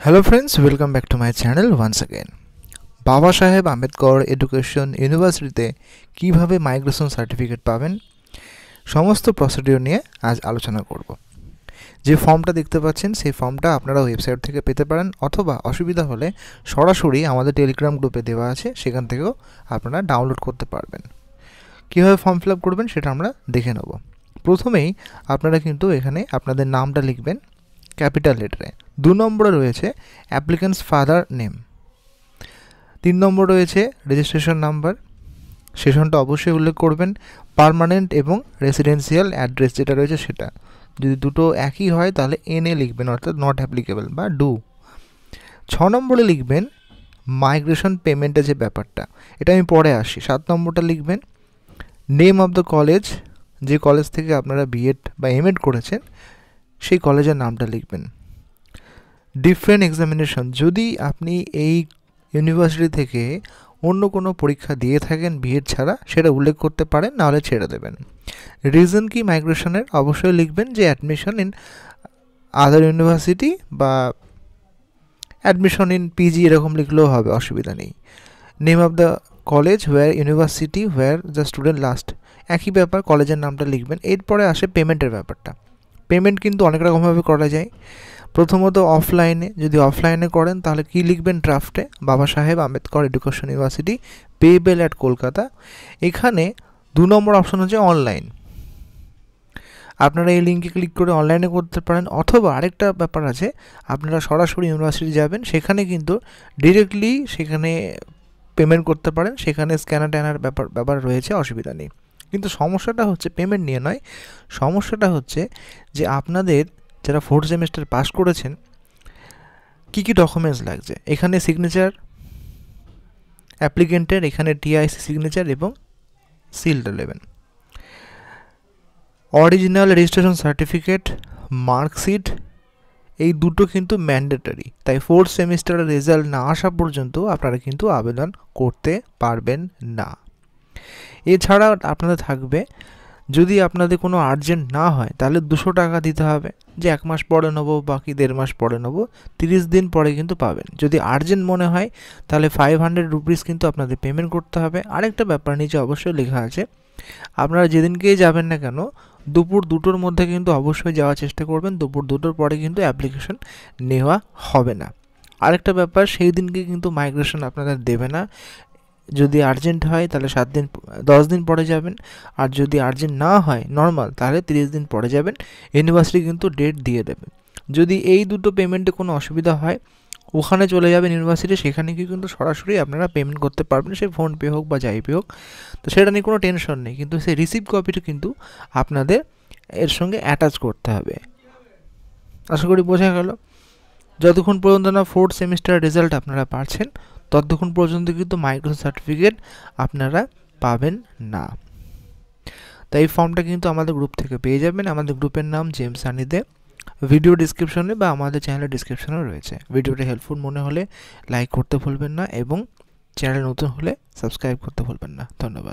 Hello friends, welcome back to my channel once again. বাবা সাহেব Ambedkar education ইউনিভার্সিটিতে কিভাবে মাইগ্রেশন সার্টিফিকেট পাবেন সমস্ত প্রসিডিওর নিয়ে আজ আলোচনা করব। যে ফর্মটা দেখতে পাচ্ছেন সেই ফর্মটা আপনারা ওয়েবসাইট থেকে পেতে পারেন অথবা অসুবিধা হলে সরাসরি আমাদের টেলিগ্রাম গ্রুপে দেওয়া আছে, সেখান থেকেও আপনারা ডাউনলোড করতে পারবেন। কিভাবে ফর্ম ফিল আপ করবেন সেটা আমরা দেখে নেব। প্রথমেই আপনারা কিন্তু এখানে আপনাদের নামটা লিখবেন ক্যাপিটাল লেটারে। 2 নম্বরে রয়েছে অ্যাপ্লিক্যান্টস ফাদার নেম। 3 নম্বর রয়েছে রেজিস্ট্রেশন নাম্বার, সেশনটা অবশ্যই উল্লেখ করবেন। পার্মানেন্ট এবং রেসিডেন্সিয়াল অ্যাড্রেস যেটা রয়েছে সেটা, যদি দুটো একই হয় তাহলে এনএ লিখবেন, অর্থাৎ নট অ্যাপ্লিকেবল বা ডু। 6 নম্বরে লিখবেন মাইগ্রেশন পেমেন্টের যে ব্যাপারটা, এটা আমি পরে আসি। 7 নম্বরটা লিখবেন নেম অফ দ্য কলেজ, যে কলেজ থেকে আপনারা বিএড বা এমএড করেছেন সেই কলেজের নামটা লিখবেন। ডিফারেন্ট এক্সামিনেশন, যদি আপনি এই ইউনিভার্সিটি থেকে অন্য কোনো পরীক্ষা দিয়ে থাকেন বিএড ছাড়া, সেটা উল্লেখ করতে পারেন, নাহলে ছেড়ে দেবেন। রিজন কি মাইগ্রেশনের অবশ্যই লিখবেন, যে অ্যাডমিশন ইন আদার ইউনিভার্সিটি বা অ্যাডমিশন ইন পিজি এরকম লিখলেও হবে, অসুবিধা নেই। Name of the college where university where the student last, একই ব্যাপার, কলেজের নামটা লিখবেন। এরপরে আসে পেমেন্টের ব্যাপারটা। পেমেন্ট কিন্তু অনেক রকমভাবে করা যায়। প্রথমত অফলাইনে, যদি অফলাইনে করেন তাহলে কি লিখবেন ড্রাফটে, বাবা সাহেব Ambedkar education university payable at Kolkata. এখানে 2 নম্বর অপশন হচ্ছে অনলাইন, আপনারা এই লিঙ্কে ক্লিক করে অনলাইনে করতে পারেন। অথবা আরেকটা ব্যাপার আছে, আপনারা সরাসরি ইউনিভার্সিটি যাবেন, সেখানে কিন্তু ডিরেক্টলি সেখানে পেমেন্ট করতে পারেন, সেখানে স্ক্যানার ট্যানার ব্যাপার রয়েছে, অসুবিধা নেই। কিন্তু সমস্যাটা হচ্ছে পেমেন্ট নিয়ে নয়, সমস্যাটা হচ্ছে যে আপনাদের যারা 4th সেমিস্টার পাস করেছেন কি কি ডকুমেন্টস লাগছে। এখানে সিগনেচার অ্যাপ্লিকেন্টের, এখানে টিআইসি সিগনেচার এবং সিলটা নেবেন। অরিজিনাল রেজিস্ট্রেশন সার্টিফিকেট, মার্কশিট, এই দুটো কিন্তু ম্যান্ডেটরি, তাই 4th সেমিস্টারের রেজাল্ট না আসা পর্যন্ত আপনারা কিন্তু আবেদন করতে পারবেন না। এছাড়া আপনাদের থাকবে, যদি আপনাদের কোনো আর্জেন্ট না হয় তাহলে 200 টাকা দিতে হবে, যে 1 মাস পরে নেবো, বাকি 1.5 মাস পরে নেবো, 30 দিন পরে কিন্তু পাবেন। যদি আর্জেন্ট মনে হয় তাহলে 500 রুপিস কিন্তু আপনাদের পেমেন্ট করতে হবে। আরেকটা ব্যাপার নিচে অবশ্যই লেখা আছে, আপনারা যেদিনকেই যাবেন না কেন দুপুর 2টোর মধ্যে কিন্তু অবশ্যই যাওয়ার চেষ্টা করবেন। দুপুর 2টোর পরে কিন্তু অ্যাপ্লিকেশন নেওয়া হবে না। আরেকটা ব্যাপার, সেই দিনকে কিন্তু মাইগ্রেশন আপনাদের দেবে না। যদি আর্জেন্ট হয় তাহলে 10 দিন পরে যাবেন, আর যদি আর্জেন্ট না হয় নর্মাল তাহলে 30 দিন পরে যাবেন। ইউনিভার্সিটি কিন্তু ডেট দিয়ে দেবে। যদি এই দুটো পেমেন্টে কোনো অসুবিধা হয়, ওখানে চলে যাবেন ইউনিভার্সিটি, সেখানে কি কিন্তু সরাসরি আপনারা পেমেন্ট করতে পারবেন, সে ফোনপে হোক বা যাইপে হোক, তো সেটা নিয়ে কোনো টেনশন নেই। কিন্তু সেই রিসিপ্ট কপিটা কিন্তু আপনাদের এর সঙ্গে অ্যাটাচ করতে হবে। আশা করি বোঝা গেল। যতক্ষণ পর্যন্ত না 4th সেমিস্টার রেজাল্ট আপনারা পাচ্ছেন ততক্ষণ পর্যন্ত কিন্তু মাইগ্রেশন সার্টিফিকেট আপনারা পাবেন না। তাই এই ফর্মটা কিন্তু আমাদের গ্রুপ থেকে পেয়ে যাবেন। আমাদের গ্রুপের নাম জেমস সানিতে, ভিডিও ডিসক্রিপশনে বা আমাদের চ্যানেলের ডিসক্রিপশনেও রয়েছে। ভিডিওটা হেল্পফুল মনে হলে লাইক করতে ভুলবেন না এবং চ্যানেল নতুন হলে সাবস্ক্রাইব করতে ভুলবেন না। ধন্যবাদ।